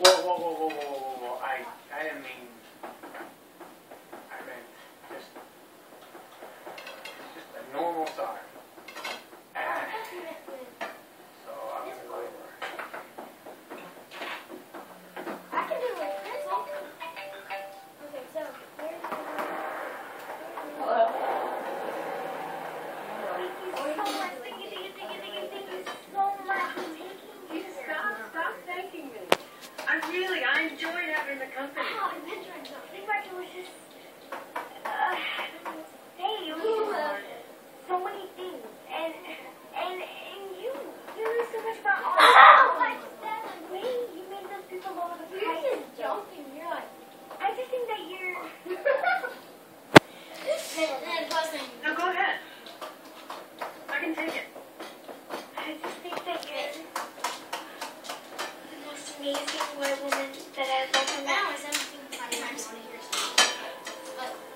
Whoa. I didn't mean, I meant just a normal size. So I'm going to go over. I can do it like this. Okay, so here's Hello. Stop thanking me. I enjoy having the company. Oh, congratulations. Hey, you so many things, and you knew so much about all. The way you made those people go to the price. You're just joking. You're like, I just think that you're. No, go ahead. I can take it. I just think that you're the most amazing white woman that I've ever met.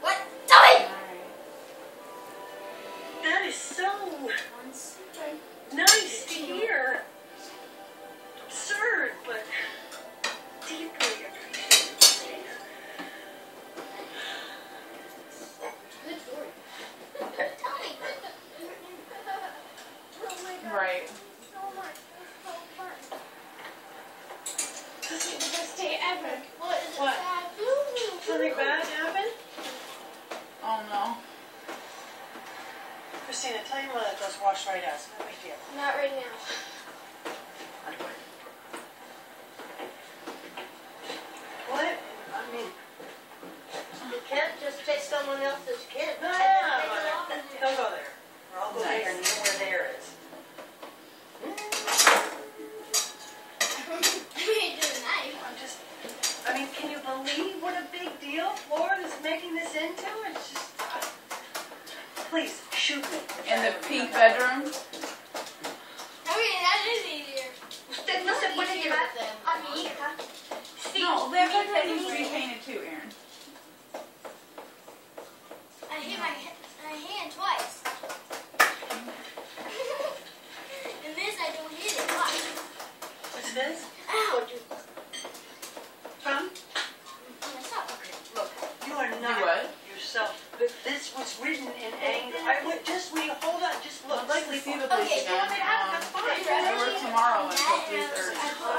What? Tell me! That is so nice to hear. Absurd, but deeply appreciated. Good story. Tell me. Oh my God. Right. So much. It was so fun. This is the best day ever. What is What? it? Something bad happened? Oh no. Christina, tell your mother those wash right out. No big deal. Not right now. What? I mean, You can't just take someone else's kid. no. Don't go there. Or I'll go there and know where there is. I'm just, can you believe what a big deal Florida's making this into? It's just, please, shoot me. In the pink bedroom? That is easier. Then listen, what did you have? No, that bedroom needs to be painted too, Aaron. I hit my hand twice. And this I don't hit it twice. What's this? Ow! From? Stop. Look, you are Do not what? yourself. This was written in anger. Hold on, just look. I'd like to see the Okay, place again. you want me to have it? That's fine. I work tomorrow until 3:30.